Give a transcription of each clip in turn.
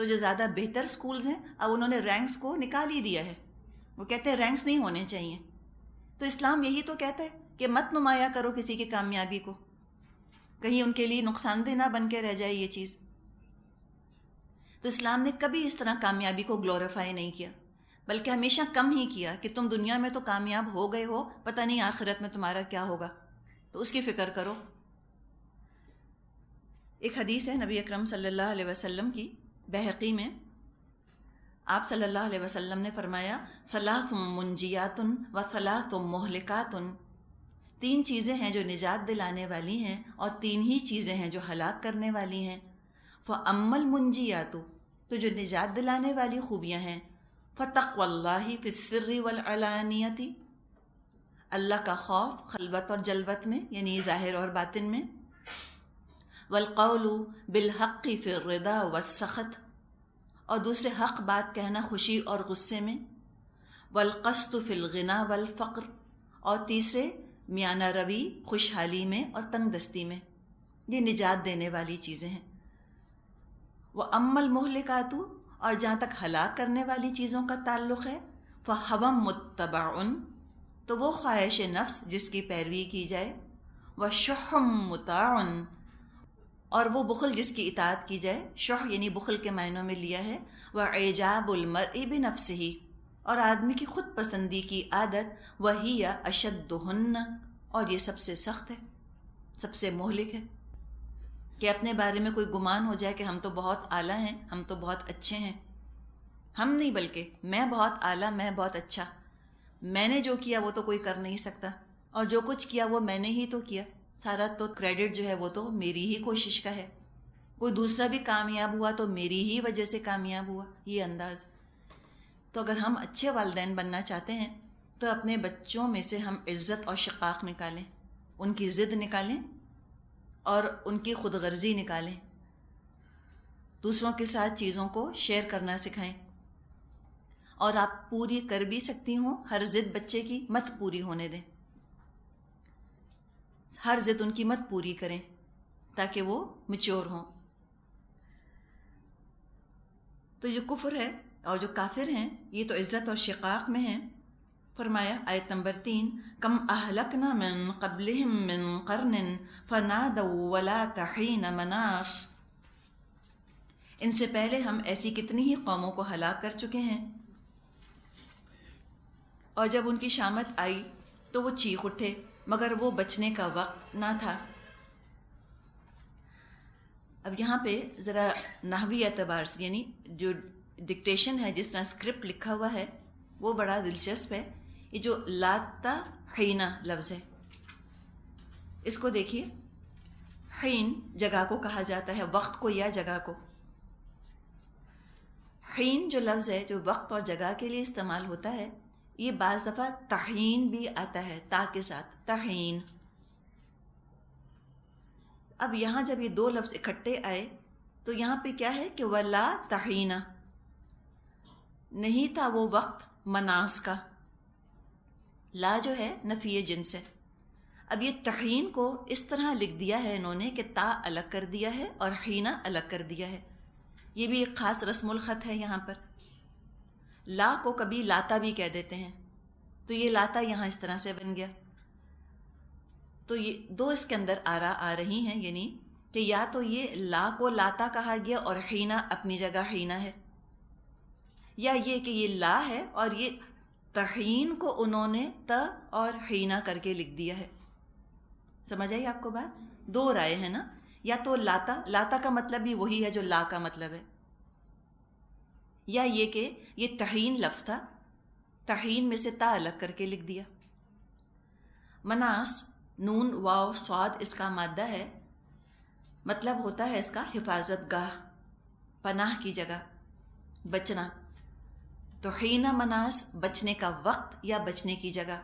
تو جو زیادہ بہتر سکولز ہیں اب انہوں نے رینکس کو نکال ہی دیا ہے، وہ کہتے ہیں رینکس نہیں ہونے چاہیے. تو اسلام یہی تو کہتا ہے کہ مت نمایاں کرو کسی کی کامیابی کو، کہیں ان کے لیے نقصان دہ نہ بن کے رہ جائے یہ چیز. تو اسلام نے کبھی اس طرح کامیابی کو گلوریفائی نہیں کیا، بلکہ ہمیشہ کم ہی کیا کہ تم دنیا میں تو کامیاب ہو گئے ہو، پتہ نہیں آخرت میں تمہارا کیا ہوگا، تو اس کی فکر کرو. ایک حدیث ہے نبی اکرم صلی اللہ علیہ وسلم کی، بحقی میں. آپ صلی اللہ علیہ وسلم نے فرمایا ثلاث منجیات و ثلاث مہلکات، 3 چیزیں ہیں جو نجات دلانے والی ہیں اور 3 ہی چیزیں ہیں جو ہلاک کرنے والی ہیں. فَأَمَّا الْمُنْجِيَاتُ، تو جو نجات دلانے والی خوبیاں ہیں، فَتَقْوَى اللَّهِ فِي السِّرِّ وَالْعَلَانِيَةِ، اللہ کا خوف خلوت اور جلوت میں یعنی ظاہر اور باطن میں. وَالْقَوْلُ بِالْحَقِّ فِي الرِّضَى وَالسَّخَطِ، اور دوسرے حق بات کہنا خوشی اور غصے میں. وَالْقَسْطُ فِي الْغِنَى وَالْفَقْرِ، اور تیسرے میانہ روی خوشحالی میں اور تنگ دستی میں. یہ نجات دینے والی چیزیں ہیں. وَأَمَّا الْمُهْلِكَاتُ، اور جہاں تک ہلاک کرنے والی چیزوں کا تعلق ہے، فَهَوًى مُتَّبَعٌ، تو وہ خواہش نفس جس کی پیروی کی جائے. وَشُحٌّ مُطَاعٌ، اور وہ بخل جس کی اطاعت کی جائے. شح یعنی بخل کے معنوں میں لیا ہے. وَإِعْجَابُ الْمَرْءِ بِنَفْسِهِ، اور آدمی کی خود پسندی کی عادت. وَهِيَ أَشَدُّهُنَّ، اور یہ سب سے سخت ہے، سب سے مہلک ہے. کہ اپنے بارے میں کوئی گمان ہو جائے کہ ہم تو بہت اعلیٰ ہیں، ہم تو بہت اچھے ہیں. ہم نہیں بلکہ میں بہت اعلیٰ، میں بہت اچھا، میں نے جو کیا وہ تو کوئی کر نہیں سکتا، اور جو کچھ کیا وہ میں نے ہی تو کیا، سارا تو کریڈٹ جو ہے وہ تو میری ہی کوشش کا ہے. کوئی دوسرا بھی کامیاب ہوا تو میری ہی وجہ سے کامیاب ہوا، یہ انداز. تو اگر ہم اچھے والدین بننا چاہتے ہیں تو اپنے بچوں میں سے ہم عزت اور شقاق نکالیں، ان کی ضد نکالیں اور ان کی خود غرضی نکالیں. دوسروں کے ساتھ چیزوں کو شیئر کرنا سکھائیں. اور آپ پوری کر بھی سکتی ہوں، ہر ضد بچے کی مت پوری ہونے دیں، ہر ضد ان کی مت پوری کریں تاکہ وہ میچور ہوں. تو جو کفر ہے اور جو کافر ہیں یہ تو عزت اور شقاق میں ہیں. فرمایا آیت نمبر 3، کم اہلکنا من قبلہم من قرن فنادوا ولات حین مناص، ان سے پہلے ہم ایسی کتنی ہی قوموں کو ہلاک کر چکے ہیں، اور جب ان کی شامت آئی تو وہ چیخ اٹھے مگر وہ بچنے کا وقت نہ تھا. اب یہاں پہ ذرا نحوی اعتبار سے یعنی جو ڈکٹیشن ہے، جس طرح اسکرپٹ لکھا ہوا ہے وہ بڑا دلچسپ ہے. یہ جو لاتا حینہ لفظ ہے اس کو دیکھیے. حین جگہ کو کہا جاتا ہے، وقت کو یا جگہ کو. حین جو لفظ ہے جو وقت اور جگہ کے لیے استعمال ہوتا ہے، یہ بعض دفعہ تحین بھی آتا ہے تا کے ساتھ، تحین. اب یہاں جب یہ 2 لفظ اکٹھے آئے تو یہاں پہ کیا ہے کہ ولا تحینہ، نہیں تھا وہ وقت مناس کا. لا جو ہے نفی جنس ہے. اب یہ تحین کو اس طرح لکھ دیا ہے انہوں نے کہ تا الگ کر دیا ہے اور حینہ الگ کر دیا ہے. یہ بھی ایک خاص رسم الخط ہے یہاں پر. لا کو کبھی لاتا بھی کہہ دیتے ہیں، تو یہ لاتا یہاں اس طرح سے بن گیا. تو یہ 2 اس کے اندر آ رہی ہیں، یعنی کہ یا تو یہ لا کو لاتا کہا گیا اور حینہ اپنی جگہ حینہ ہے، یا یہ کہ یہ لا ہے اور یہ تحین کو انہوں نے تا اور حینہ کر کے لکھ دیا ہے. سمجھ آئی آپ کو بات؟ 2 رائے ہیں نا. یا تو لاتا کا مطلب بھی وہی ہے جو لا کا مطلب ہے، یا یہ کہ یہ تحین لفظ تھا، تحین میں سے تا الگ کر کے لکھ دیا. مناس نون واو صاد اس کا مادہ ہے، مطلب ہوتا ہے اس کا حفاظت گاہ، پناہ کی جگہ، بچنا. تو حین مناس بچنے کا وقت یا بچنے کی جگہ.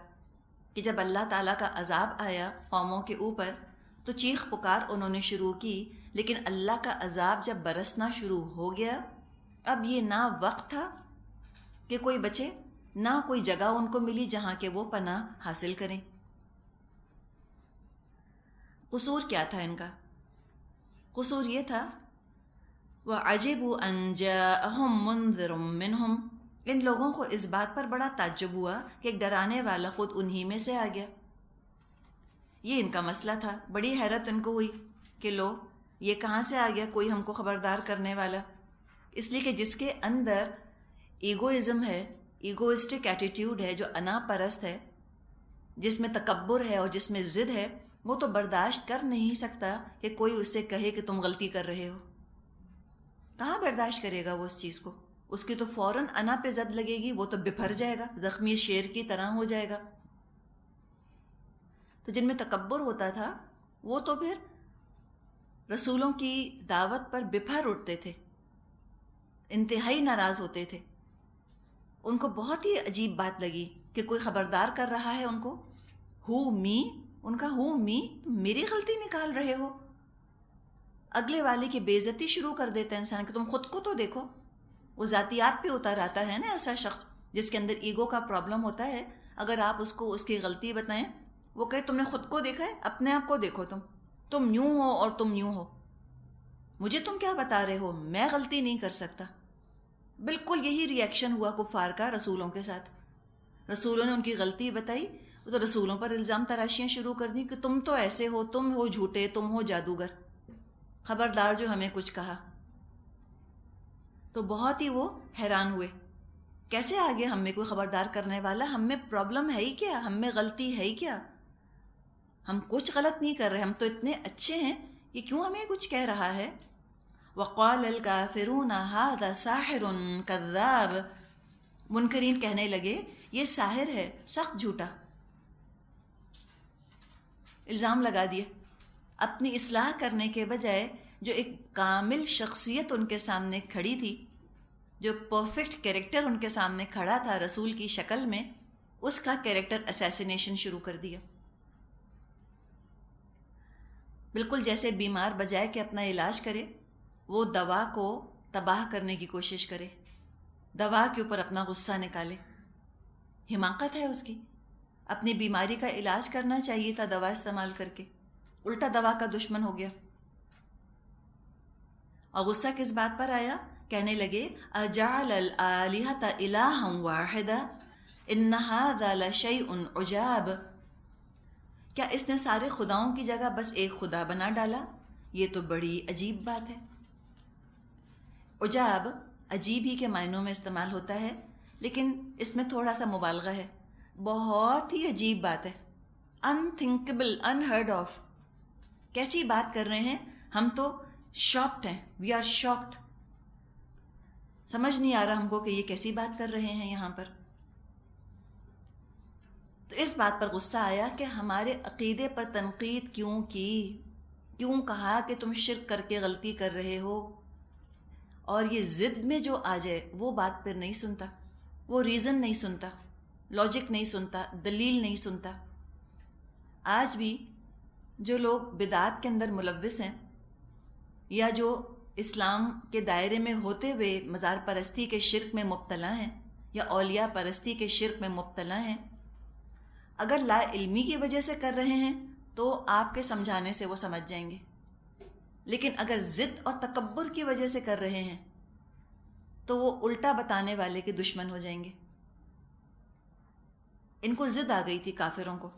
کہ جب اللہ تعالیٰ کا عذاب آیا قوموں کے اوپر تو چیخ پکار انہوں نے شروع کی، لیکن اللہ کا عذاب جب برسنا شروع ہو گیا اب یہ نہ وقت تھا کہ کوئی بچے، نہ کوئی جگہ ان کو ملی جہاں کہ وہ پناہ حاصل کریں. قصور کیا تھا ان کا؟ قصور یہ تھا وَعَجِبُوا أَن جَاءَهُم مُنذِرٌ مِّنْهُمْ، ان لوگوں کو اس بات پر بڑا تعجب ہوا کہ ایک ڈرانے والا خود انہی میں سے آ گیا۔ یہ ان کا مسئلہ تھا، بڑی حیرت ان کو ہوئی کہ لو یہ کہاں سے آ گیا کوئی ہم کو خبردار کرنے والا، اس لیے کہ جس کے اندر ایگوئزم ہے، ایگوئسٹک ایٹیٹیوڈ ہے، جو انا پرست ہے، جس میں تکبر ہے اور جس میں ضد ہے، وہ تو برداشت کر نہیں سکتا کہ کوئی اس سے کہے کہ تم غلطی کر رہے ہو۔ کہاں برداشت کرے گا وہ اس چیز کو؟ اس کی تو فوراً انا پہ زد لگے گی، وہ تو بپھر جائے گا، زخمی شیر کی طرح ہو جائے گا۔ تو جن میں تکبر ہوتا تھا وہ تو پھر رسولوں کی دعوت پر بپھر اٹھتے تھے، انتہائی ناراض ہوتے تھے۔ ان کو بہت ہی عجیب بات لگی کہ کوئی خبردار کر رہا ہے ان کو۔ ہو می، ان کا ہو می، میری غلطی نکال رہے ہو؟ اگلے والے کی بے عزتی شروع کر دیتا ہے انسان کہ تم خود کو تو دیکھو۔ وہ ذاتیات پہ اتر آتا ہے نا ایسا شخص جس کے اندر ایگو کا پرابلم ہوتا ہے، اگر آپ اس کو اس کی غلطی بتائیں، وہ کہے تم نے خود کو دیکھا ہے، اپنے آپ کو دیکھو، تم یوں ہو اور تم یوں ہو، مجھے تم کیا بتا رہے ہو، میں غلطی نہیں کر سکتا۔ بالکل یہی ری ایکشن ہوا کفار کا رسولوں کے ساتھ۔ رسولوں نے ان کی غلطی بتائی تو رسولوں پر الزام تراشیاں شروع کر دی کہ تم تو ایسے ہو، تم ہو جھوٹے، تم ہو جادوگر، خبردار جو ہمیں کچھ کہا۔ تو بہت ہی وہ حیران ہوئے، کیسے آگے ہم میں کوئی خبردار کرنے والا؟ ہم میں پرابلم ہے ہی کیا؟ ہم میں غلطی ہے ہی کیا؟ ہم کچھ غلط نہیں کر رہے، ہم تو اتنے اچھے ہیں، یہ کیوں ہمیں کچھ کہہ رہا ہے؟ وَقَالَ الْكَافِرُونَ هَذَا سَاحِرٌ كَذَّابٌ، منکرین کہنے لگے یہ ساحر ہے، سخت جھوٹا۔ الزام لگا دیا، اپنی اصلاح کرنے کے بجائے جو ایک کامل شخصیت ان کے سامنے کھڑی تھی، جو پرفیکٹ کیریکٹر ان کے سامنے کھڑا تھا رسول کی شکل میں، اس کا کیریکٹر اسیسینیشن شروع کر دیا۔ بالکل جیسے بیمار بجائے کہ اپنا علاج کرے، وہ دوا کو تباہ کرنے کی کوشش کرے، دوا کے اوپر اپنا غصہ نکالے۔ حماقت ہے اس کی، اپنی بیماری کا علاج کرنا چاہیے تھا دوا استعمال کر کے، الٹا دوا کا دشمن ہو گیا۔ اور غصہ کس بات پر آیا؟ کہنے لگے اجعل الآلہۃ الہا واحدا ان ھذا لشیء عجاب، کیا اس نے سارے خداؤں کی جگہ بس ایک خدا بنا ڈالا؟ یہ تو بڑی عجیب بات ہے۔ عجاب عجیب ہی کے معنوں میں استعمال ہوتا ہے، لیکن اس میں تھوڑا سا مبالغہ ہے، بہت ہی عجیب بات ہے، انتھنکیبل، انہرڈ آف۔ کیسی بات کر رہے ہیں؟ ہم تو شاکڈ ہیں، وی آر شاکڈ، سمجھ نہیں آ رہا ہم کو کہ یہ کیسی بات کر رہے ہیں یہاں پر۔ تو اس بات پر غصہ آیا کہ ہمارے عقیدے پر تنقید کیوں کی، کیوں کہا کہ تم شرک کر کے غلطی کر رہے ہو؟ اور یہ ضد میں جو آ جائے وہ بات پھر نہیں سنتا، وہ ریزن نہیں سنتا، لاجک نہیں سنتا، دلیل نہیں سنتا۔ آج بھی جو لوگ بدعات کے اندر ملوث ہیں، یا جو اسلام کے دائرے میں ہوتے ہوئے مزار پرستی کے شرک میں مبتلا ہیں، یا اولیاء پرستی کے شرک میں مبتلا ہیں، اگر لا علمی کی وجہ سے کر رہے ہیں تو آپ کے سمجھانے سے وہ سمجھ جائیں گے، لیکن اگر ضد اور تکبر کی وجہ سے کر رہے ہیں تو وہ الٹا بتانے والے کے دشمن ہو جائیں گے۔ ان کو ضد آ گئی تھی کافروں کو،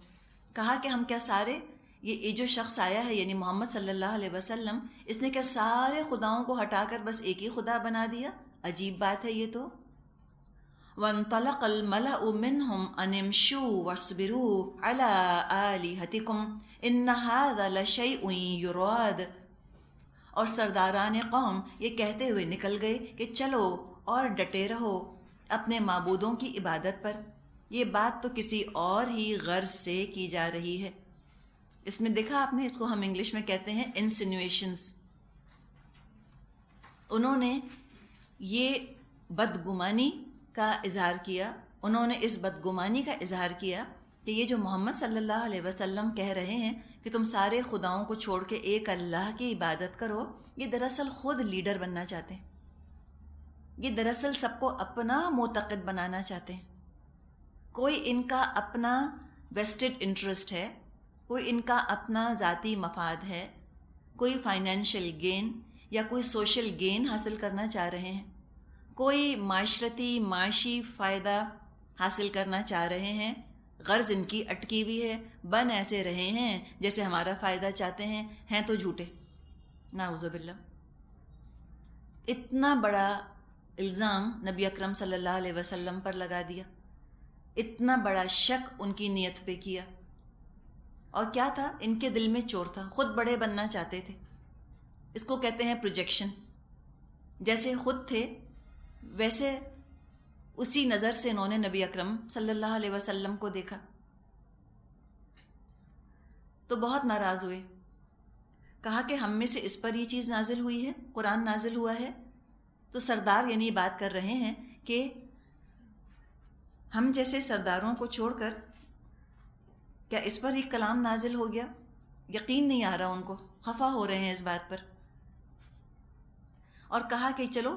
کہا کہ ہم کیا سارے یہ جو شخص آیا ہے یعنی محمد صلی اللہ علیہ وسلم، اس نے کیا سارے خداؤں کو ہٹا کر بس ایک ہی خدا بنا دیا؟ عجیب بات ہے یہ تو۔ وَانطَلَقَ الْمَلَأُ مِنْهُمْ أَنِ امْشُوا وَاصْبِرُوا عَلَىٰ آلِهَتِكُمْ إِنَّ هَٰذَا لَشَيْءٌ يُرَادُ، اور سرداران قوم یہ کہتے ہوئے نکل گئے کہ چلو اور ڈٹے رہو اپنے معبودوں کی عبادت پر، یہ بات تو کسی اور ہی غرض سے کی جا رہی ہے۔ اس میں دیکھا آپ نے، اس کو ہم انگلش میں کہتے ہیں انسینویشنز۔ انہوں نے یہ بدگمانی کا اظہار کیا، انہوں نے اس بدگمانی کا اظہار کیا کہ یہ جو محمد صلی اللہ علیہ وسلم کہہ رہے ہیں کہ تم سارے خداؤں کو چھوڑ کے ایک اللہ کی عبادت کرو، یہ دراصل خود لیڈر بننا چاہتے ہیں، یہ دراصل سب کو اپنا معتقد بنانا چاہتے ہیں۔ کوئی ان کا اپنا ویسٹڈ انٹرسٹ ہے، کوئی ان کا اپنا ذاتی مفاد ہے، کوئی فائنینشیل گین، یا کوئی سوشل گین حاصل کرنا چاہ رہے ہیں، کوئی معاشرتی معاشی فائدہ حاصل کرنا چاہ رہے ہیں، غرض ان کی اٹکی ہوئی ہے، بن ایسے رہے ہیں جیسے ہمارا فائدہ چاہتے ہیں تو جھوٹے، نعوذ باللہ۔ اتنا بڑا الزام نبی اکرم صلی اللہ علیہ وسلم پر لگا دیا، اتنا بڑا شک ان کی نیت پہ کیا، اور کیا تھا؟ ان کے دل میں چور تھا، خود بڑے بننا چاہتے تھے۔ اس کو کہتے ہیں پروجیکشن، جیسے خود تھے ویسے اسی نظر سے انہوں نے نبی اکرم صلی اللہ علیہ وسلم کو دیکھا، تو بہت ناراض ہوئے، کہا کہ ہم میں سے اس پر یہ چیز نازل ہوئی ہے، قرآن نازل ہوا ہے، تو سردار یعنی بات کر رہے ہیں کہ ہم جیسے سرداروں کو چھوڑ کر کیا اس پر ایک کلام نازل ہو گیا؟ یقین نہیں آ رہا ان کو، خفا ہو رہے ہیں اس بات پر، اور کہا کہ چلو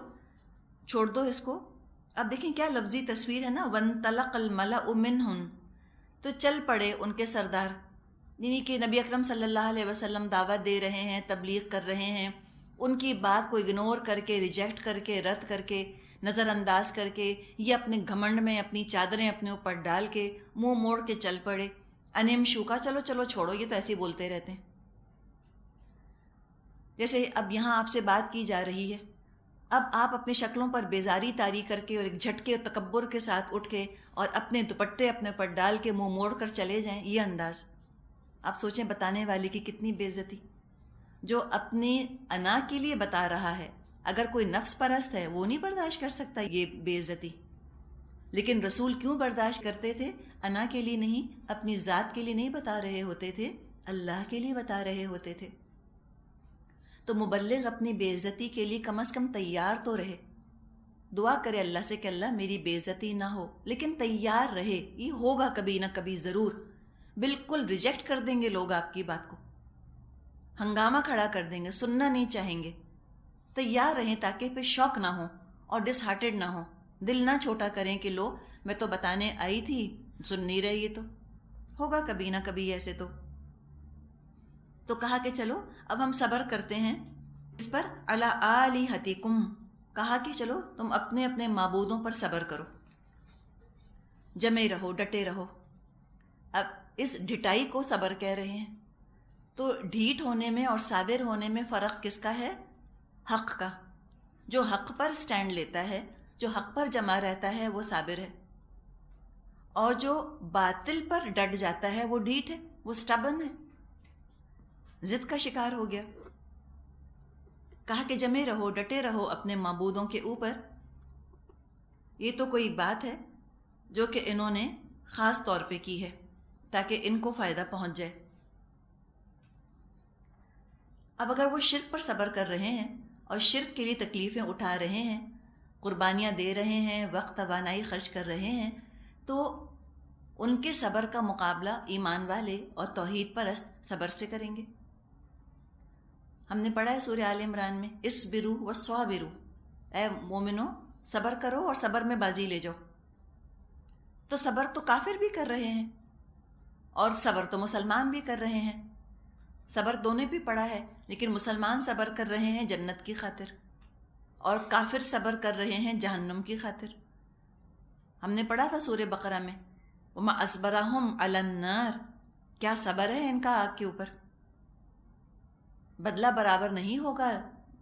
چھوڑ دو اس کو۔ اب دیکھیں کیا لفظی تصویر ہے نا، وَانْطَلَقَ الْمَلَأُ مِنْهُمْ، تو چل پڑے ان کے سردار، یعنی کہ نبی اکرم صلی اللہ علیہ وسلم دعوت دے رہے ہیں، تبلیغ کر رہے ہیں، ان کی بات کو اگنور کر کے، ریجیکٹ کر کے، رد کر کے، نظر انداز کر کے، یہ اپنے گھمنڈ میں اپنی چادریں اپنے اوپر ڈال کے منہ موڑ کے چل پڑے، انیم شوکا، چلو چلو چھوڑو، یہ تو ایسے ہی بولتے رہتے ہیں۔ جیسے اب یہاں آپ سے بات کی جا رہی ہے، اب آپ اپنی شکلوں پر بیزاری طاری کر کے اور ایک جھٹکے اور تکبر کے ساتھ اٹھ کے اور اپنے دوپٹے اپنے پر ڈال کے منہ موڑ کر چلے جائیں، یہ انداز، آپ سوچیں بتانے والے کی کتنی بے عزتی، جو اپنی انا کے لیے بتا رہا ہے۔ اگر کوئی نفس پرست ہے وہ نہیں برداشت کر سکتا یہ بے عزتی، لیکن رسول کیوں برداشت کرتے تھے؟ انا کے لیے نہیں، اپنی ذات کے لیے نہیں بتا رہے ہوتے تھے، اللہ کے لیے بتا رہے ہوتے تھے۔ تو مبلغ اپنی بے عزتی کے لیے کم از کم تیار تو رہے، دعا کرے اللہ سے کہ اللہ میری بے عزتی نہ ہو، لیکن تیار رہے، یہ ہوگا کبھی نہ کبھی ضرور، بالکل ریجیکٹ کر دیں گے لوگ آپ کی بات کو، ہنگامہ کھڑا کر دیں گے، سننا نہیں چاہیں گے، تیار رہیں تاکہ پھر شوق نہ ہو اور ڈس ہارٹڈ نہ ہو، دل نہ چھوٹا کریں کہ لو میں تو بتانے آئی تھی، سن نہیں رہی، یہ تو ہوگا کبھی نہ کبھی ایسے۔ تو کہا کہ چلو اب ہم صبر کرتے ہیں اس پر، علی آلہتکم، کہا کہ چلو تم اپنے اپنے معبودوں پر صبر کرو، جمے رہو، ڈٹے رہو۔ اب اس ڈھٹائی کو صبر کہہ رہے ہیں، تو ڈھیٹ ہونے میں اور صابر ہونے میں فرق کس کا ہے؟ حق کا۔ جو حق پر سٹینڈ لیتا ہے، جو حق پر جمع رہتا ہے، وہ صابر ہے، اور جو باطل پر ڈٹ جاتا ہے وہ ڈھیٹ ہے، وہ سٹبن ہے، ضد کا شکار ہو گیا۔ کہا کہ جمے رہو، ڈٹے رہو اپنے معبودوں کے اوپر۔ یہ تو کوئی بات ہے جو کہ انہوں نے خاص طور پہ کی ہے تاکہ ان کو فائدہ پہنچ جائے۔ اب اگر وہ شرک پر صبر کر رہے ہیں اور شرک کے لیے تکلیفیں اٹھا رہے ہیں، قربانیاں دے رہے ہیں، وقت توانائی خرچ کر رہے ہیں، تو ان کے صبر کا مقابلہ ایمان والے اور توحید پرست صبر سے کریں گے۔ ہم نے پڑھا ہے سورہ آل عمران میں، اصبروا وصابروا، اے مومنو صبر کرو اور صبر میں بازی لے جاؤ۔ تو صبر تو کافر بھی کر رہے ہیں اور صبر تو مسلمان بھی کر رہے ہیں، صبر دونوں بھی پڑھا ہے، لیکن مسلمان صبر کر رہے ہیں جنت کی خاطر اور کافر صبر کر رہے ہیں جہنم کی خاطر۔ ہم نے پڑھا تھا سورہ بقرہ میں، وَمَا أَصْبَرَهُمْ عَلَى النَّارِ، کیا صبر ہے ان کا آگ کے اوپر۔ بدلہ برابر نہیں ہوگا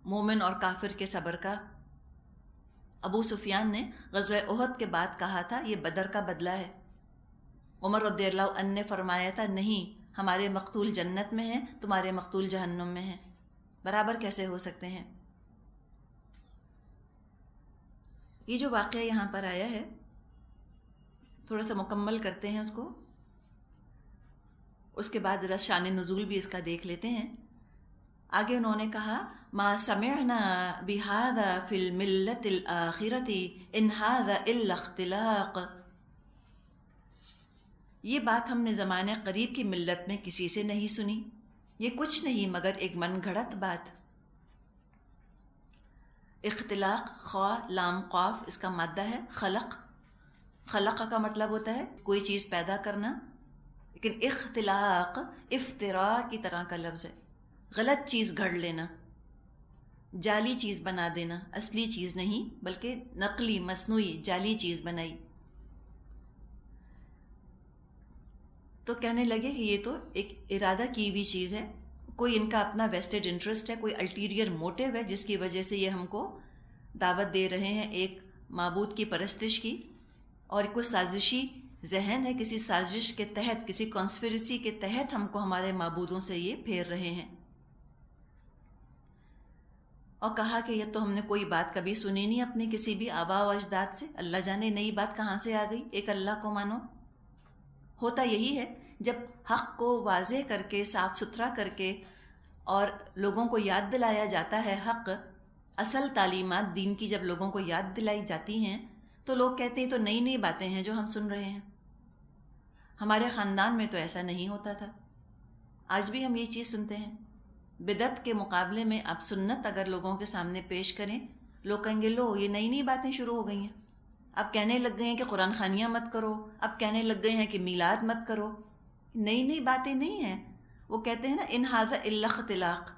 مومن اور کافر کے صبر کا۔ ابو سفیان نے غزوہ احد کے بعد کہا تھا یہ بدر کا بدلہ ہے۔ عمر رضی اللہ عنہ نے فرمایا تھا نہیں، ہمارے مقتول جنت میں ہیں، تمہارے مقتول جہنم میں ہیں، برابر کیسے ہو سکتے ہیں۔ یہ جو واقعہ یہاں پر آیا ہے تھوڑا سا مکمل کرتے ہیں اس کو، اس کے بعد ذرا شان نزول بھی اس کا دیکھ لیتے ہیں۔ آگے انہوں نے کہا ما سمعنا بهذا في الملة الآخرة ان هذا الا اختلاق، یہ بات ہم نے زمانے قریب کی ملت میں کسی سے نہیں سنی، یہ کچھ نہیں مگر ایک من گھڑت بات۔ اختلاق، خا لام قاف، اس کا مادہ ہے خلق، خلق کا مطلب ہوتا ہے کوئی چیز پیدا کرنا، لیکن اختلاق افتراء کی طرح کا لفظ ہے، غلط چیز گھڑ لینا۔ جعلی چیز بنا دینا، اصلی چیز نہیں بلکہ نقلی مصنوعی جعلی چیز بنائی. تو کہنے لگے کہ یہ تو ایک ارادہ کی ہوئی چیز ہے، کوئی ان کا اپنا ویسٹڈ انٹرسٹ ہے، کوئی الٹیریئر موٹیو ہے جس کی وجہ سے یہ ہم کو دعوت دے رہے ہیں ایک معبود کی پرستش کی، اور کوئی سازشی ذہن ہے، کسی سازش کے تحت، کسی کانسپریسی کے تحت ہم کو ہمارے معبودوں سے یہ پھیر رہے ہیں. اور کہا کہ یہ تو ہم نے کوئی بات کبھی سنی نہیں اپنی کسی بھی آبا و اجداد سے، اللہ جانے نئی بات کہاں سے آ گئی، ایک اللہ کو مانو. ہوتا یہی ہے جب حق کو واضح کر کے، صاف ستھرا کر کے اور لوگوں کو یاد دلایا جاتا ہے حق، اصل تعلیمات دین کی جب لوگوں کو یاد دلائی جاتی ہیں تو لوگ کہتے ہیں تو نئی نئی باتیں ہیں جو ہم سن رہے ہیں. ہمارے خاندان میں تو ایسا نہیں ہوتا تھا. آج بھی ہم یہ چیز سنتے ہیں. بدعت کے مقابلے میں آپ سنت اگر لوگوں کے سامنے پیش کریں، لوگ کہیں گے لو یہ نئی نئی باتیں شروع ہو گئی ہیں، اب کہنے لگ گئے ہیں کہ قرآن خوانیاں مت کرو، اب کہنے لگ گئے ہیں کہ میلاد مت کرو. نئی نئی باتیں نہیں ہیں. وہ کہتے ہیں نا ان ھذا الا اختلاق،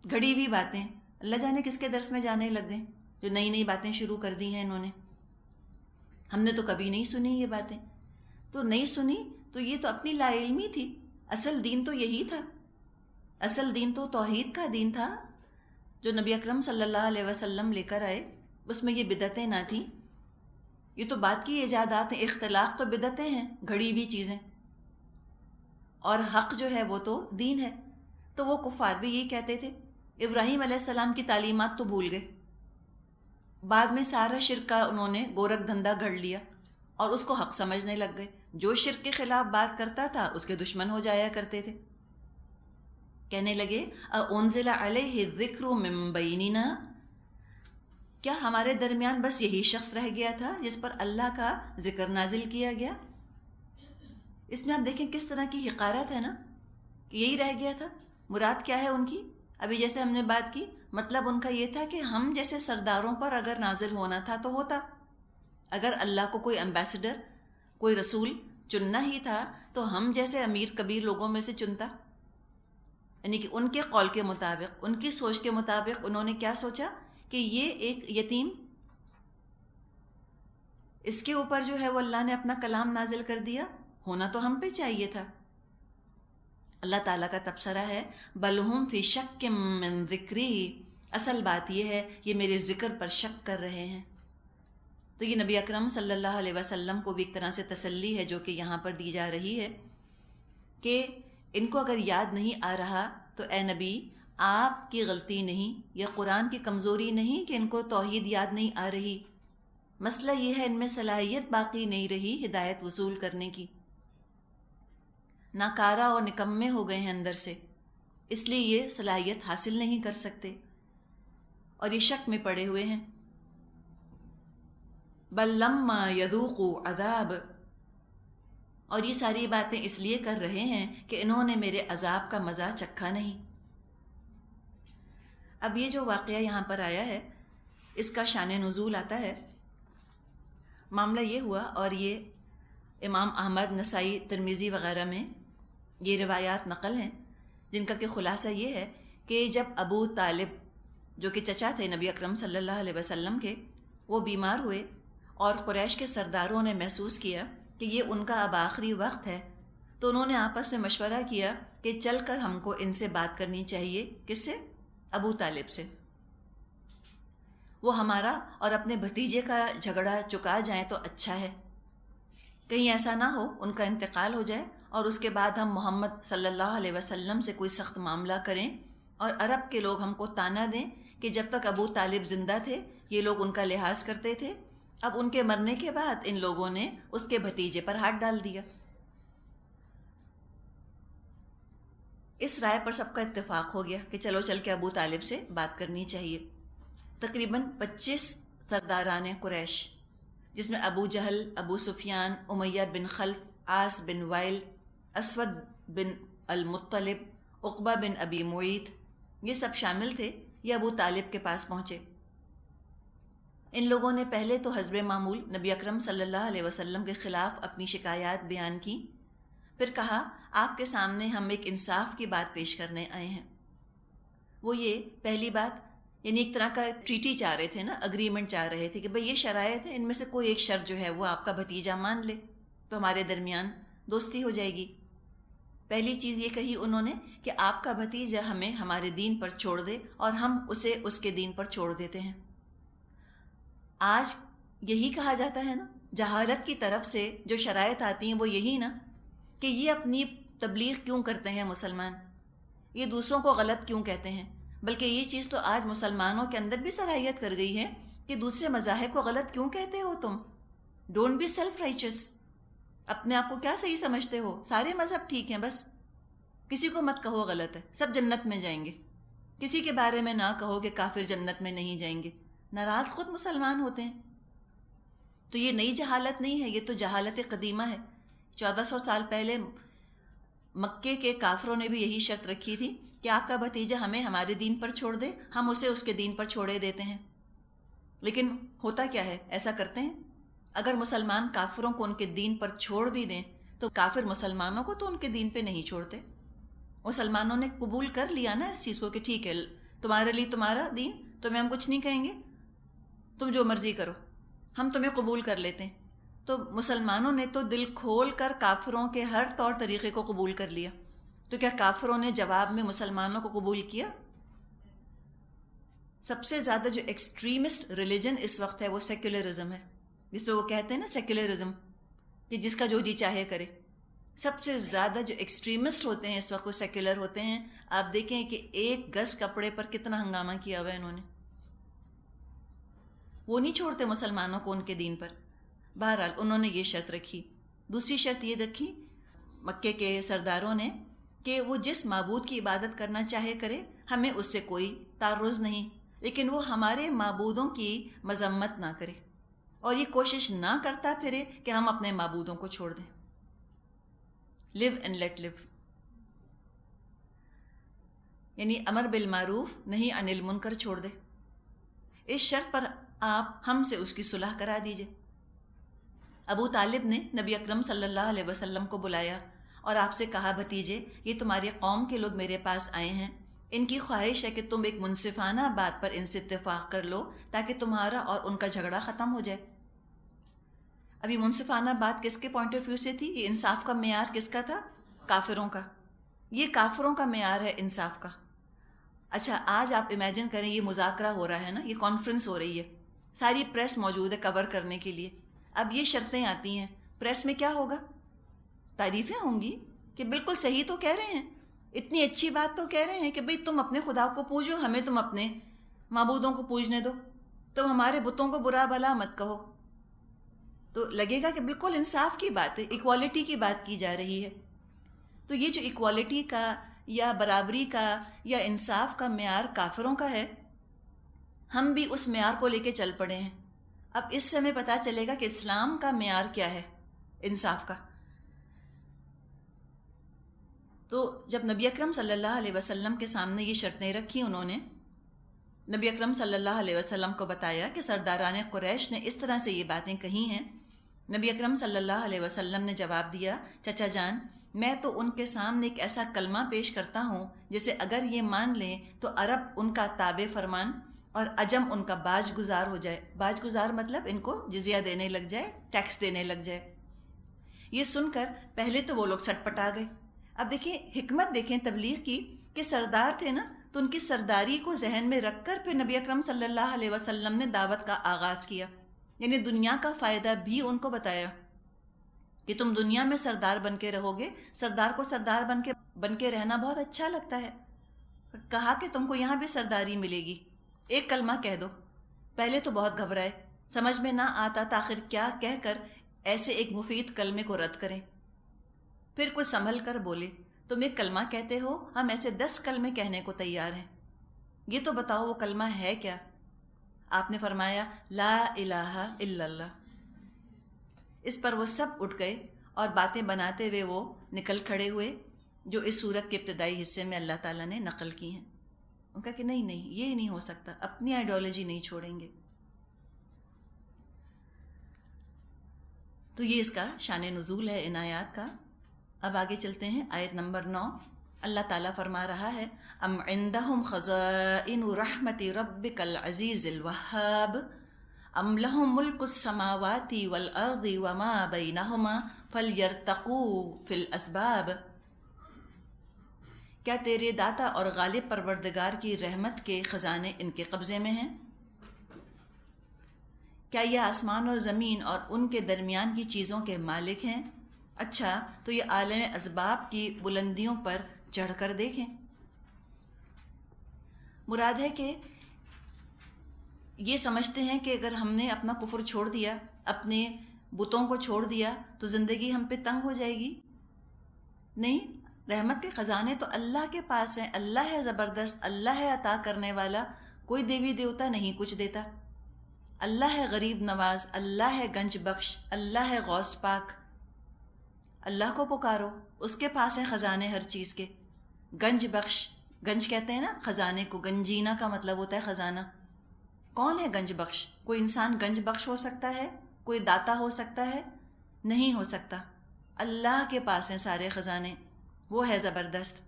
گھڑی ہوئی باتیں. اللہ جانے کس کے درس میں جانے لگ گئے جو نئی نئی باتیں شروع کر دی ہیں انہوں نے. ہم نے تو کبھی نہیں سنی یہ باتیں. تو نہیں سنی تو یہ تو اپنی لا علمی تھی. اصل دین تو یہی تھا. اصل دین تو توحید کا دین تھا جو نبی اکرم صلی اللہ علیہ وسلم لے کر آئے. اس میں یہ بدعتیں نہ تھیں. یہ تو بات کی ایجادات ہیں. اختلاق تو بدعتیں ہیں، گھڑی ہوئی چیزیں، اور حق جو ہے وہ تو دین ہے. تو وہ کفار بھی یہی کہتے تھے. ابراہیم علیہ السلام کی تعلیمات تو بھول گئے. بعد میں سارا شرک کا انہوں نے گورکھ دھندا گھڑ لیا اور اس کو حق سمجھنے لگ گئے. جو شرک کے خلاف بات کرتا تھا اس کے دشمن ہو جایا کرتے تھے. کہنے لگے اَأُنزِلَ عَلَيْهِ الذِّكْرُ مِن بَيْنِنَا، کیا ہمارے درمیان بس یہی شخص رہ گیا تھا جس پر اللہ کا ذکر نازل کیا گیا؟ اس میں آپ دیکھیں کس طرح کی حقارت ہے نا، کہ یہی رہ گیا تھا. مراد کیا ہے ان کی؟ ابھی جیسے ہم نے بات کی، مطلب ان کا یہ تھا کہ ہم جیسے سرداروں پر اگر نازل ہونا تھا تو ہوتا. اگر اللہ کو کوئی ایمبیسڈر، کوئی رسول چننا ہی تھا تو ہم جیسے امیر کبیر لوگوں میں سے چنتا. یعنی کہ ان کے قول کے مطابق، ان کی سوچ کے مطابق انہوں نے کیا سوچا کہ یہ ایک یتیم، اس کے اوپر جو ہے وہ اللہ نے اپنا کلام نازل کر دیا، ہونا تو ہم پہ چاہیے تھا. اللہ تعالیٰ کا تبصرہ ہے بل ہم فی شک من ذکری، اصل بات یہ ہے یہ میرے ذکر پر شک کر رہے ہیں. تو یہ نبی اکرم صلی اللہ علیہ وسلم کو بھی ایک طرح سے تسلی ہے جو کہ یہاں پر دی جا رہی ہے کہ ان کو اگر یاد نہیں آ رہا تو اے نبی آپ کی غلطی نہیں یا قرآن کی کمزوری نہیں کہ ان کو توحید یاد نہیں آ رہی. مسئلہ یہ ہے ان میں صلاحیت باقی نہیں رہی ہدایت وصول کرنے کی. ناکارہ اور نکمے ہو گئے ہیں اندر سے، اس لیے یہ صلاحیت حاصل نہیں کر سکتے اور یہ شک میں پڑے ہوئے ہیں. بل لما یذوقوا عذاب، اور یہ ساری باتیں اس لیے کر رہے ہیں کہ انہوں نے میرے عذاب کا مزہ چکھا نہیں. اب یہ جو واقعہ یہاں پر آیا ہے اس کا شان نزول آتا ہے. معاملہ یہ ہوا، اور یہ امام احمد، نسائی، ترمذی وغیرہ میں یہ روایات نقل ہیں جن کا کہ خلاصہ یہ ہے کہ جب ابو طالب جو کہ چچا تھے نبی اکرم صلی اللہ علیہ وسلم کے، وہ بیمار ہوئے اور قریش کے سرداروں نے محسوس کیا کہ یہ ان کا اب آخری وقت ہے، تو انہوں نے آپس میں مشورہ کیا کہ چل کر ہم کو ان سے بات کرنی چاہیے. کس سے؟ ابو طالب سے. وہ ہمارا اور اپنے بھتیجے کا جھگڑا چکا جائیں تو اچھا ہے، کہیں ایسا نہ ہو ان کا انتقال ہو جائے اور اس کے بعد ہم محمد صلی اللہ علیہ وسلم سے کوئی سخت معاملہ کریں اور عرب کے لوگ ہم کو طعنہ دیں کہ جب تک ابو طالب زندہ تھے یہ لوگ ان کا لحاظ کرتے تھے، اب ان کے مرنے کے بعد ان لوگوں نے اس کے بھتیجے پر ہاتھ ڈال دیا. اس رائے پر سب کا اتفاق ہو گیا کہ چلو چل کے ابو طالب سے بات کرنی چاہیے. تقریباً 25 سرداران قریش، جس میں ابو جہل، ابو سفیان، امیہ بن خلف، عاص بن وائل، اسود بن المطلب، عقبہ بن ابی معیط، یہ سب شامل تھے. یہ ابو طالب کے پاس پہنچے. ان لوگوں نے پہلے تو حسب معمول نبی اکرم صلی اللہ علیہ وسلم کے خلاف اپنی شکایات بیان کی، پھر کہا آپ کے سامنے ہم ایک انصاف کی بات پیش کرنے آئے ہیں. وہ یہ پہلی بات یعنی ایک طرح کا ٹریٹی چاہ رہے تھے نا، اگریمنٹ چاہ رہے تھے کہ بھئی یہ شرائط ہے، ان میں سے کوئی ایک شرط جو ہے وہ آپ کا بھتیجا مان لے تو ہمارے درمیان دوستی ہو جائے گی۔ پہلی چیز یہ کہی انہوں نے کہ آپ کا بھتیجا ہمیں ہمارے دین پر چھوڑ دے اور ہم اسے اس کے دین پر چھوڑ دیتے ہیں۔ آج یہی کہا جاتا ہے نا، جہالت کی طرف سے جو شرائط آتی ہیں وہ یہی نا کہ یہ اپنی تبلیغ کیوں کرتے ہیں مسلمان، یہ دوسروں کو غلط کیوں کہتے ہیں، بلکہ یہ چیز تو آج مسلمانوں کے اندر بھی صلاحیت کر گئی ہے کہ دوسرے مذاہب کو غلط کیوں کہتے ہو تم، ڈونٹ بی سیلف رائچس، اپنے آپ کو کیا صحیح سمجھتے ہو، سارے مذہب ٹھیک ہیں، بس کسی کو مت کہو غلط ہے، سب جنت میں جائیں گے، کسی کے بارے میں نہ کہو کہ کافر جنت میں نہیں جائیں گے، ناراض خود مسلمان ہوتے ہیں۔ تو یہ نئی جہالت نہیں ہے، یہ تو جہالت قدیمہ ہے۔ 1400 سال پہلے مکے کے کافروں نے بھی یہی شرط رکھی تھی کہ آپ کا بھتیجا ہمیں ہمارے دین پر چھوڑ دے، ہم اسے اس کے دین پر چھوڑے دیتے ہیں۔ لیکن ہوتا کیا ہے، ایسا کرتے ہیں؟ اگر مسلمان کافروں کو ان کے دین پر چھوڑ بھی دیں تو کافر مسلمانوں کو تو ان کے دین پہ نہیں چھوڑتے۔ مسلمانوں نے قبول کر لیا نا اس چیز کو کہ ٹھیک ہے تمہارے لیے تمہارا دین، تمہیں ہم کچھ نہیں کہیں گے، تم جو مرضی کرو، ہم تمہیں قبول کر لیتے ہیں۔ تو مسلمانوں نے تو دل کھول کر کافروں کے ہر طور طریقے کو قبول کر لیا، تو کیا کافروں نے جواب میں مسلمانوں کو قبول کیا؟ سب سے زیادہ جو ایکسٹریمسٹ ریلیجن اس وقت ہے وہ سیکولرزم ہے، جس میں وہ کہتے ہیں نا سیکولرزم، کہ جس کا جو جی چاہے کرے۔ سب سے زیادہ جو ایکسٹریمسٹ ہوتے ہیں اس وقت وہ سیکولر ہوتے ہیں۔ آپ دیکھیں کہ ایک گز کپڑے پر کتنا ہنگامہ کیا ہوا ہے انہوں نے، وہ نہیں چھوڑتے مسلمانوں کو ان کے دین پر۔ بہرحال انہوں نے یہ شرط رکھی۔ دوسری شرط یہ رکھی مکے کے سرداروں نے کہ وہ جس معبود کی عبادت کرنا چاہے کرے، ہمیں اس سے کوئی تعرض نہیں، لیکن وہ ہمارے معبودوں کی مذمت نہ کرے اور یہ کوشش نہ کرتا پھرے کہ ہم اپنے معبودوں کو چھوڑ دیں۔ live and let live، یعنی امر بالمعروف نہیں عن المنکر چھوڑ دے۔ اس شرط پر آپ ہم سے اس کی صلح کرا دیجئے۔ ابو طالب نے نبی اکرم صلی اللہ علیہ وسلم کو بلایا اور آپ سے کہا بھتیجے یہ تمہاری قوم کے لوگ میرے پاس آئے ہیں، ان کی خواہش ہے کہ تم ایک منصفانہ بات پر ان سے اتفاق کر لو تاکہ تمہارا اور ان کا جھگڑا ختم ہو جائے۔ ابھی منصفانہ بات کس کے پوائنٹ آف ویو سے تھی؟ یہ انصاف کا معیار کس کا تھا؟ کافروں کا۔ یہ کافروں کا معیار ہے انصاف کا۔ اچھا آج آپ امیجن کریں یہ مذاکرہ ہو رہا ہے نا، یہ کانفرنس ہو رہی ہے، ساری پریس موجود ہے کور کرنے کے لیے۔ اب یہ شرطیں آتی ہیں، پریس میں کیا ہوگا؟ تعریفیں ہوں گی کہ بالکل صحیح تو کہہ رہے ہیں، اتنی اچھی بات تو کہہ رہے ہیں کہ بھئی تم اپنے خدا کو پوجو، ہمیں تم اپنے معبودوں کو پوجنے دو، تم ہمارے بتوں کو برا بھلا مت کہو۔ تو لگے گا کہ بالکل انصاف کی بات ہے، ایکوالٹی کی بات کی جا رہی ہے۔ تو یہ جو ایکوالٹی کا یا برابری کا یا انصاف کا معیار کافروں کا ہے، ہم بھی اس معیار کو لے کے چل پڑے ہیں۔ اب اس سے ہمیں پتہ چلے گا کہ اسلام کا معیار کیا ہے انصاف کا۔ تو جب نبی اکرم صلی اللہ علیہ وسلم کے سامنے یہ شرطیں رکھی انہوں نے، نبی اکرم صلی اللہ علیہ وسلم کو بتایا کہ سرداران قریش نے اس طرح سے یہ باتیں کہی ہیں۔ نبی اکرم صلی اللہ علیہ وسلم نے جواب دیا، چچا جان میں تو ان کے سامنے ایک ایسا کلمہ پیش کرتا ہوں جسے اگر یہ مان لیں تو عرب ان کا تابع فرمان اور عجم ان کا باج گزار ہو جائے۔ باج گزار مطلب ان کو جزیہ دینے لگ جائے، ٹیکس دینے لگ جائے۔ یہ سن کر پہلے تو وہ لوگ سٹ پٹا گئے۔ اب دیکھیں حکمت دیکھیں تبلیغ کی کہ سردار تھے نا، تو ان کی سرداری کو ذہن میں رکھ کر پھر نبی اکرم صلی اللہ علیہ وسلم نے دعوت کا آغاز کیا، یعنی دنیا کا فائدہ بھی ان کو بتایا کہ تم دنیا میں سردار بن کے رہو گے، سردار کو سردار بن کے رہنا بہت اچھا لگتا ہے۔ کہا کہ تم کو یہاں بھی سرداری ملے گی، ایک کلمہ کہہ دو۔ پہلے تو بہت گھبرائے، سمجھ میں نہ آتا تھا آخر کیا کہہ کر ایسے ایک مفید کلمے کو رد کریں۔ پھر کوئی سنبھل کر بولے، تم ایک کلمہ کہتے ہو، ہم ایسے 10 کلمے کہنے کو تیار ہیں، یہ تو بتاؤ وہ کلمہ ہے کیا؟ آپ نے فرمایا لا الہ الا اللہ۔ اس پر وہ سب اٹھ گئے اور باتیں بناتے ہوئے وہ نکل کھڑے ہوئے جو اس سورت کے ابتدائی حصے میں اللہ تعالیٰ نے نقل کی ہیں۔ ان کا کہ نہیں یہ نہیں ہو سکتا، اپنی آئیڈیالوجی نہیں چھوڑیں گے۔ تو یہ اس کا شان نزول ہے ان آیات کا۔ اب آگے چلتے ہیں آیت نمبر 9۔ اللہ تعالیٰ فرما رہا ہے ام عندہم خزائن رحمت ربک العزیز الوہاب ام لہم ملک السماوات والارض وما بینہما فلیرتقوا فی الاسباب، کیا تیرے داتا اور غالب پروردگار کی رحمت کے خزانے ان کے قبضے میں ہیں؟ کیا یہ آسمان اور زمین اور ان کے درمیان کی چیزوں کے مالک ہیں؟ اچھا تو یہ عالم اسباب کی بلندیوں پر چڑھ کر دیکھیں۔ مراد ہے کہ یہ سمجھتے ہیں کہ اگر ہم نے اپنا کفر چھوڑ دیا، اپنے بتوں کو چھوڑ دیا تو زندگی ہم پہ تنگ ہو جائے گی۔ نہیں، رحمت کے خزانے تو اللہ کے پاس ہیں، اللہ ہے زبردست، اللہ ہے عطا کرنے والا، کوئی دیوی دیوتا نہیں کچھ دیتا، اللہ ہے غریب نواز، اللہ ہے گنج بخش، اللہ ہے غوث پاک۔ اللہ کو پکارو، اس کے پاس ہیں خزانے ہر چیز کے۔ گنج بخش، گنج کہتے ہیں نا خزانے کو، گنجینا کا مطلب ہوتا ہے خزانہ۔ کون ہے گنج بخش؟ کوئی انسان گنج بخش ہو سکتا ہے؟ کوئی داتا ہو سکتا ہے؟ نہیں ہو سکتا۔ اللہ کے پاس ہیں سارے خزانے، وہ ہے زبردست۔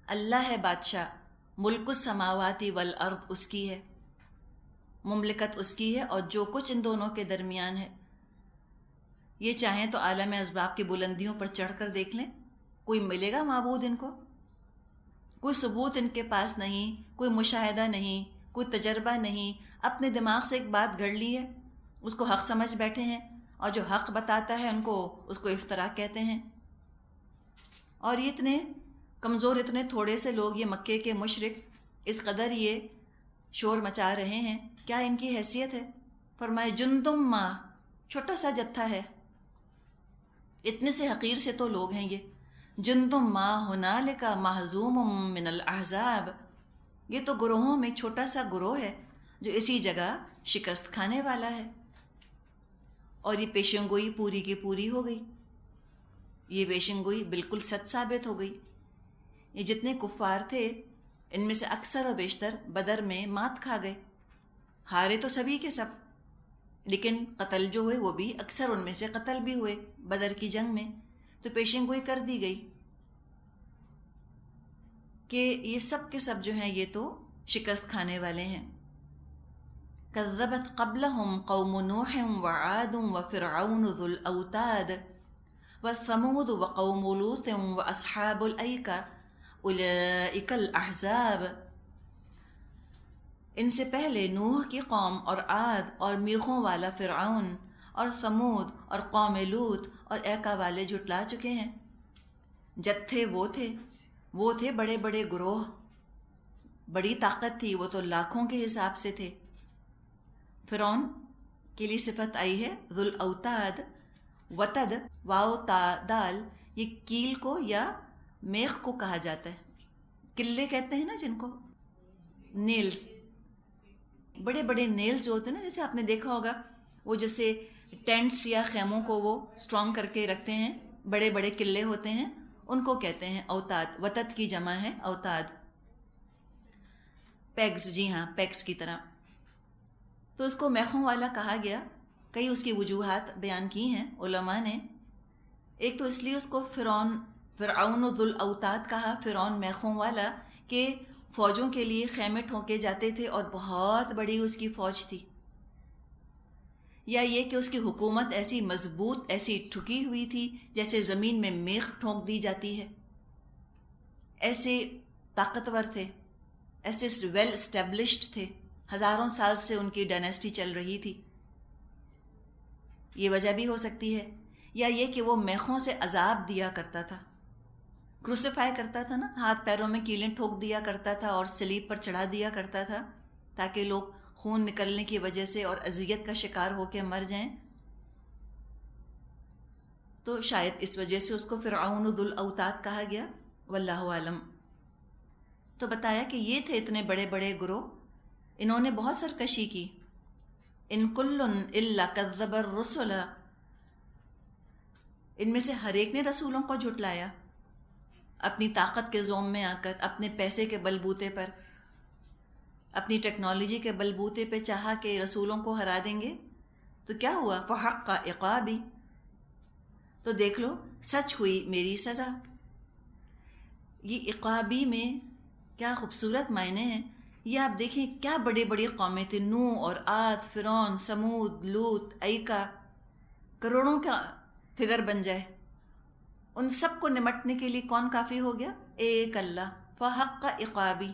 اللہ ہے بادشاہ، ملک السماوات والارض اس کی ہے، مملکت اس کی ہے اور جو کچھ ان دونوں کے درمیان ہے۔ یہ چاہیں تو عالم اسباب کی بلندیوں پر چڑھ کر دیکھ لیں، کوئی ملے گا معبود ان کو؟ کوئی ثبوت ان کے پاس نہیں، کوئی مشاہدہ نہیں، کوئی تجربہ نہیں، اپنے دماغ سے ایک بات گھڑ لی ہے، اس کو حق سمجھ بیٹھے ہیں، اور جو حق بتاتا ہے اس کو افتراء کہتے ہیں۔ اور یہ اتنے کمزور، اتنے تھوڑے سے لوگ، یہ مکے کے مشرک اس قدر یہ شور مچا رہے ہیں، کیا ان کی حیثیت ہے؟ فرمائے جندم ما، چھوٹا سا جتھا ہے، اتنے سے حقیر سے تو لوگ ہیں یہ۔ جندم ما ہنالک مہزوم من الاحزاب، یہ تو گروہوں میں چھوٹا سا گروہ ہے جو اسی جگہ شکست کھانے والا ہے۔ اور یہ پیشن گوئی پوری کی پوری ہو گئی، یہ پیشن گوئی بالکل سچ ثابت ہو گئی۔ یہ جتنے کفار تھے ان میں سے اکثر و بیشتر بدر میں مات کھا گئے، ہارے تو سبھی کے سب، لیکن قتل جو ہوئے وہ بھی اکثر ان میں سے قتل بھی ہوئے بدر کی جنگ میں۔ تو پیشن گوئی کر دی گئی کہ یہ سب کے سب جو ہیں یہ تو شکست کھانے والے ہیں۔ کذبت قبلہم قوم نوح وعاد وفرعون ذو الاوتاد وثمود وقوم لوط واصحاب الایکہ اولئک الاحزاب، ان سے پہلے نوح کی قوم اور عاد اور میخوں والا فرعون اور ثمود اور قوم لوط اور ایکا والے جھٹلا چکے ہیں۔ جتھے وہ تھے بڑے بڑے گروہ، بڑی طاقت تھی، وہ تو لاکھوں کے حساب سے تھے۔ فرعون کے لیے صفت آئی ہے ذو الاوتاد، وتد واو تا دال، یہ کیل کو یا میخ کو کہا جاتا ہے، قلے کہتے ہیں نا جن کو، نیلز، بڑے بڑے نیلز جو ہوتے ہیں نا، جیسے آپ نے دیکھا ہوگا وہ جیسے ٹینٹس یا خیموں کو وہ اسٹرانگ کر کے رکھتے ہیں، بڑے بڑے قلعے ہوتے ہیں، ان کو کہتے ہیں اوتاد۔ وتد کی جمع ہے اوتاد، پیگز، جی ہاں پیگز کی طرح۔ تو اس کو میخوں والا کہا گیا، کئی اس کی وجوہات بیان کی ہیں علماء نے۔ ایک تو اس لیے اس کو فرعون ذو الاوتاد کہا، فرعون میخوں والا، کہ فوجوں کے لیے خیمے ٹھونکے جاتے تھے اور بہت بڑی اس کی فوج تھی، یا یہ کہ اس کی حکومت ایسی مضبوط، ایسی ٹھکی ہوئی تھی جیسے زمین میں میخ ٹھونک دی جاتی ہے، ایسے طاقتور تھے، ایسے ویل اسٹیبلشڈ تھے، ہزاروں سال سے ان کی ڈائنیسٹی چل رہی تھی۔ یہ وجہ بھی ہو سکتی ہے، یا یہ کہ وہ میخوں سے عذاب دیا کرتا تھا، کروسیفائی کرتا تھا نا، ہاتھ پیروں میں کیلیں ٹھوک دیا کرتا تھا اور سلیب پر چڑھا دیا کرتا تھا تاکہ لوگ خون نکلنے کی وجہ سے اور اذیت کا شکار ہو کے مر جائیں۔ تو شاید اس وجہ سے اس کو فرعون ذو الاوتاد کہا گیا، واللہ عالم۔ تو بتایا کہ یہ تھے اتنے بڑے بڑے گروہ، انہوں نے بہت سرکشی کی۔ ان کل الا کذب الرسل، ان میں سے ہر ایک نے رسولوں کو جھٹلایا، اپنی طاقت کے زوم میں آ کر، اپنے پیسے کے بلبوتے پر، اپنی ٹیکنالوجی کے بلبوتے پہ چاہا کہ رسولوں کو ہرا دیں گے، تو کیا ہوا؟ فحق عقابی، تو دیکھ لو سچ ہوئی میری سزا۔ یہ عقابی میں کیا خوبصورت معنی ہیں. یہ آپ دیکھیں کیا بڑی بڑی قومیں تھیں، نوح اور عاد، فرعون، سمود، لوط، ایکا، کروڑوں کا فگر بن جائے. ان سب کو نمٹنے کے لیے کون کافی ہو گیا؟ ایک اللہ. فحق عقابی،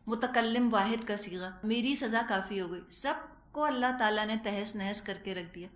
متکلم واحد کا صیغہ، میری سزا کافی ہو گئی. سب کو اللہ تعالیٰ نے تہس نہس کر کے رکھ دیا.